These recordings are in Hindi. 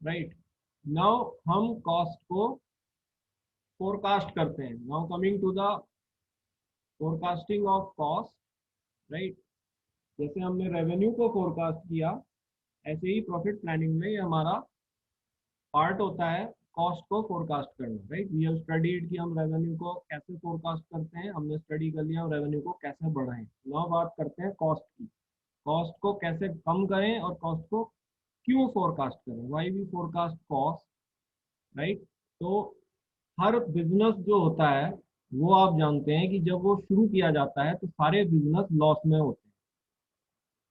राइट। नाउ हम कॉस्ट को फोरकास्ट करते हैं। Now coming to the forecasting of cost, right. जैसे हमने रेवेन्यू को फोरकास्ट किया, ऐसे ही प्रॉफिट प्लानिंग में ये हमारा पार्ट होता है कॉस्ट को फोरकास्ट करना, राइट। वी हैव स्टडीड कि हम रेवेन्यू को कैसे फोरकास्ट करते हैं, हमने स्टडी कर लिया हम रेवेन्यू को कैसे बढ़ाएं। नाउ बात करते हैं कॉस्ट की। कॉस्ट को कैसे कम करें और कॉस्ट को क्यों फोरकास्ट करें, why we forecast cost, right. तो हर बिजनेस जो होता है वो आप जानते हैं कि जब वो शुरू किया जाता है तो सारे बिजनेस लॉस में होते हैं,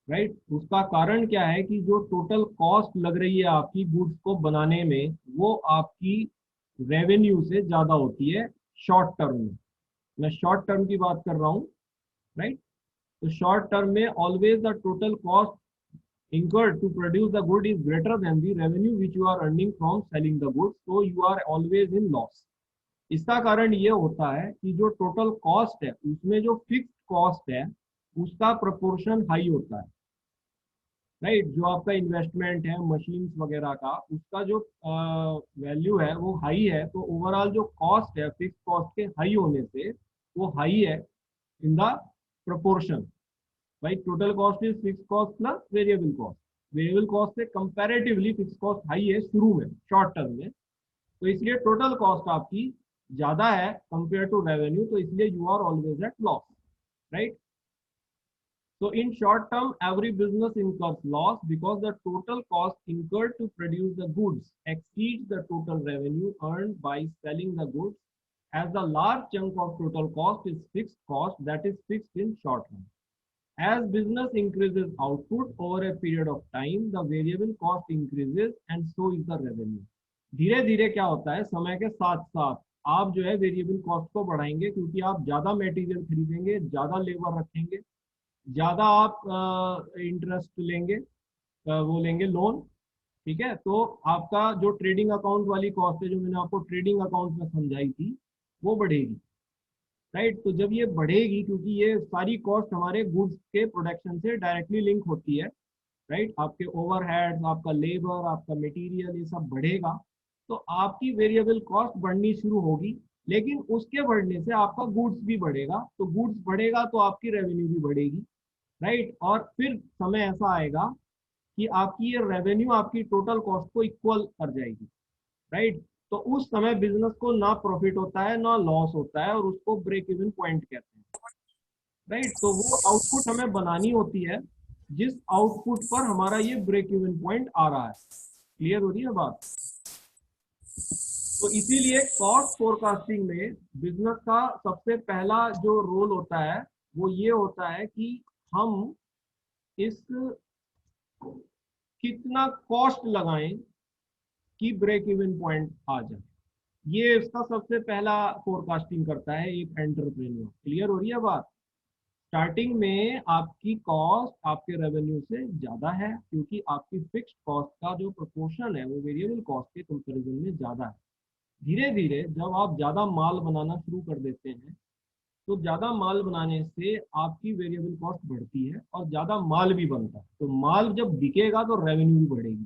राइट। उसका कारण क्या है कि जो टोटल कॉस्ट लग रही है आपकी गुड्स को बनाने में, वो आपकी रेवेन्यू से ज़्यादा होती है शॉर्ट टर्म में। मैं शॉर्ट टर्म की बात कर रहा हूँ, राइट। तो शॉर्ट टर्म में always the total cost incurred to produce the good is greater than the revenue which you are earning from selling the goods, so you are always in loss। इसका कारण ये होता है कि जो टोटल कॉस्ट है उसमें जो फिक्स्ड कॉस्ट है उसका प्रोपोर्शन हाई होता है, राइट। जो आपका इन्वेस्टमेंट है मशीन्स वगैरह का, उसका जो वैल्यू है वो हाई है, तो ओवरऑल जो कॉस्ट है फिक्स कॉस्ट के हाई होने से वो हाई है इन द प्रोपोर्शन। भाई total cost is fix cost plus variable cost. Variable cost से कंपैरेटिवली फिक्स कॉस्ट हाई है शुरू में शॉर्ट टर्म में, तो इसलिए टोटल कॉस्ट आपकी ज्यादा है कंपेयर टू रेवेन्यू, तो इसलिए you are always at loss, right. So in short term, every business incurs loss because the total cost incurred to produce the goods exceeds the total revenue earned by selling the goods, as the large chunk of total cost is fixed cost that is fixed in short run. As business increases output over a period of time, the variable cost increases and so is the revenue. धीरे धीरे क्या होता है, समय के साथ साथ आप जो है वेरिएबल कॉस्ट को बढ़ाएंगे क्योंकि आप ज्यादा मटेरियल खरीदेंगे, ज्यादा लेबर रखेंगे, ज़्यादा आप इंटरेस्ट लेंगे, वो लेंगे लोन, ठीक है। तो आपका जो ट्रेडिंग अकाउंट वाली कॉस्ट है जो मैंने आपको ट्रेडिंग अकाउंट में समझाई थी वो बढ़ेगी, राइट। तो जब ये बढ़ेगी, क्योंकि ये सारी कॉस्ट हमारे गुड्स के प्रोडक्शन से डायरेक्टली लिंक होती है, राइट। आपके ओवरहेड्स, आपका लेबर, आपका मटेरियल, ये सब बढ़ेगा तो आपकी वेरिएबल कॉस्ट बढ़नी शुरू होगी। लेकिन उसके बढ़ने से आपका गुड्स भी बढ़ेगा, तो गुड्स बढ़ेगा तो आपकी रेवेन्यू भी बढ़ेगी, राइट। और फिर समय ऐसा आएगा कि आपकी ये रेवेन्यू आपकी टोटल कॉस्ट को इक्वल कर जाएगी, राइट। तो उस समय बिजनेस को ना प्रॉफिट होता है ना लॉस होता है और उसको ब्रेक इवन पॉइंट कहते हैं, राइट। तो वो आउटपुट हमें बनानी होती है जिस आउटपुट पर हमारा ये ब्रेक इवन पॉइंट आ रहा है। क्लियर हो रही है बात। तो इसीलिए कॉस्ट फोरकास्टिंग में बिजनेस का सबसे पहला जो रोल होता है वो ये होता है कि हम इस कितना कॉस्ट लगाएं कि ब्रेक इवन पॉइंट आ जाए, ये इसका सबसे पहला फोरकास्टिंग करता है एक एंटरप्रेन्योर। क्लियर हो रही है बात। स्टार्टिंग में आपकी कॉस्ट आपके रेवेन्यू से ज़्यादा है क्योंकि आपकी फिक्स्ड कॉस्ट का जो प्रोपोर्शन है वो वेरिएबल कॉस्ट के कंपैरिजन में ज़्यादा है। धीरे धीरे जब आप ज़्यादा माल बनाना शुरू कर देते हैं तो ज़्यादा माल बनाने से आपकी वेरिएबल कॉस्ट बढ़ती है और ज़्यादा माल भी बनता है, तो माल जब बिकेगा तो रेवेन्यू भी बढ़ेगी,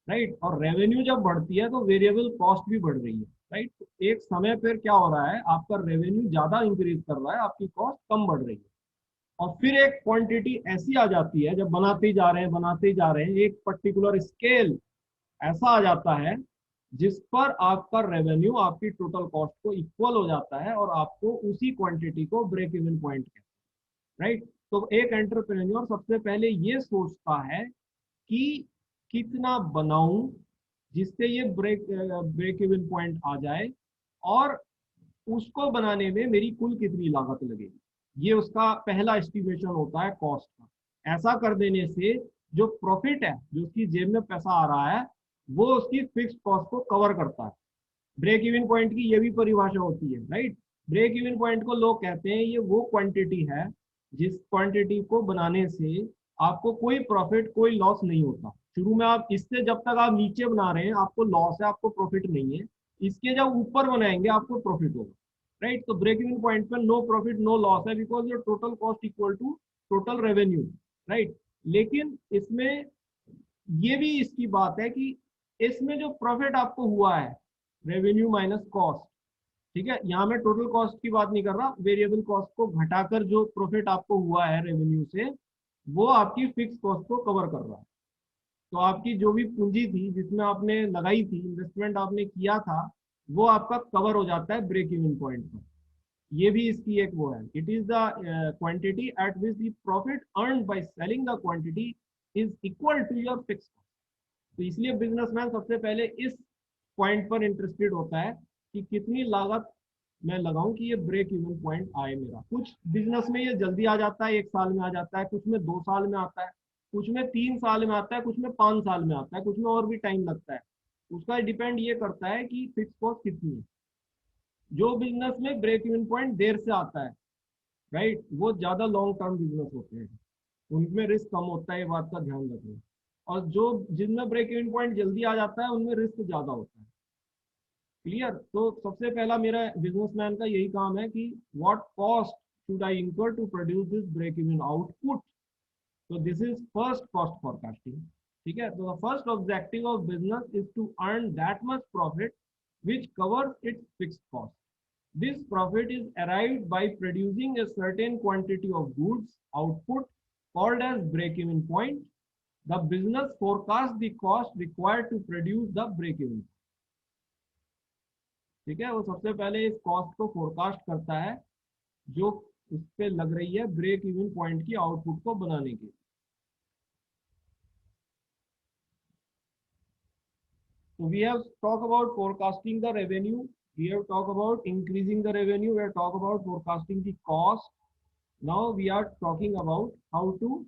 राइट। और रेवेन्यू जब बढ़ती है तो वेरिएबल कॉस्ट भी बढ़ रही है, राइट। तो एक समय पर क्या हो रहा है, आपका रेवेन्यू ज़्यादा इंक्रीज कर रहा है, आपकी कॉस्ट कम बढ़ रही है। और फिर एक क्वांटिटी ऐसी आ जाती है जब बनाते ही जा रहे हैं बनाते ही जा रहे हैं, एक पर्टिकुलर स्केल ऐसा आ जाता है जिस पर आपका रेवेन्यू आपकी टोटल कॉस्ट को इक्वल हो जाता है और आपको उसी क्वांटिटी को ब्रेक इवन पॉइंट कहते हैं, राइट। तो एक एंटरप्रेन्योर सबसे पहले ये सोचता है कि कितना बनाऊं जिससे ये ब्रेक इवन पॉइंट आ जाए और उसको बनाने में मेरी कुल कितनी लागत लगेगी, ये उसका पहला एस्टिमेशन होता है कॉस्ट का। ऐसा कर देने से जो प्रॉफिट है, जो उसकी जेब में पैसा आ रहा है, वो उसकी फिक्स्ड कॉस्ट को कवर करता है। ब्रेक इवन पॉइंट की ये भी परिभाषा होती है, राइट। ब्रेक इवन पॉइंट को लोग कहते हैं ये वो क्वांटिटी है जिस क्वांटिटी को बनाने से आपको कोई प्रॉफिट कोई लॉस नहीं होता। शुरू में आप इससे जब तक आप नीचे बना रहे हैं आपको लॉस है, आपको प्रॉफिट नहीं है। इसके जब ऊपर बनाएंगे आपको प्रॉफिट होगा, राइट। तो ब्रेक इवन पॉइंट पर नो प्रॉफिट नो लॉस है because your total cost equal to total revenue, right. लेकिन इसमें ये भी इसकी बात है कि इसमें जो प्रॉफिट आपको हुआ है, रेवेन्यू माइनस कॉस्ट, ठीक है, यहाँ मैं टोटल कॉस्ट की बात नहीं कर रहा, वेरिएबल कॉस्ट को घटाकर जो प्रॉफिट आपको हुआ है रेवेन्यू से, वो आपकी फिक्स कॉस्ट को कवर कर रहा है। तो आपकी जो भी पूंजी थी जिसमें आपने लगाई थी, इन्वेस्टमेंट आपने किया था, वो आपका कवर हो जाता है ब्रेक इवन पॉइंट पर। ये भी इसकी एक वो है, it is the quantity at which the profit earn by selling the quantity is equal to your fix. तो इसलिए बिजनेसमैन सबसे पहले इस पॉइंट पर इंटरेस्टेड होता है कि कितनी लागत मैं लगाऊं कि ये ब्रेक इवन पॉइंट आए मेरा। कुछ बिजनेस में ये जल्दी आ जाता है, 1 साल में आ जाता है, कुछ में 2 साल में आता है, कुछ में 3 साल में आता है, कुछ में 5 साल में आता है, कुछ में और भी टाइम लगता है। उसका डिपेंड ये करता है कि फिक्स कॉस्ट कितनी है। जो बिजनेस में ब्रेक इवन पॉइंट देर से आता है, राइट, वो ज्यादा लॉन्ग टर्म बिजनेस होते हैं, उनमें रिस्क कम होता है, ये बात का ध्यान रखना। और जो जिनमें ब्रेक इवन पॉइंट जल्दी आ जाता है उनमें रिस्क ज्यादा होता है। क्लियर? तो सबसे पहला मेरा बिजनेसमैन का यही काम है कि what cost should I incur to produce this break even output. तो this is first cost forecasting. ठीक है, तो the first objective of business is to earn that much profit which covers its fixed cost. This profit is arrived by producing a certain quantity of goods output called as break-even point. The business forecasts the cost required to produce the break-even. ठीक है, वो सबसे पहले इस कॉस्ट को फोरकास्ट करता है जो उस पे लग रही है ब्रेक इवन पॉइंट की आउटपुट को बनाने के लिए। So we have talked about forecasting the revenue. We have talked about increasing the revenue. We have talked about forecasting the cost. Now we are talking about how to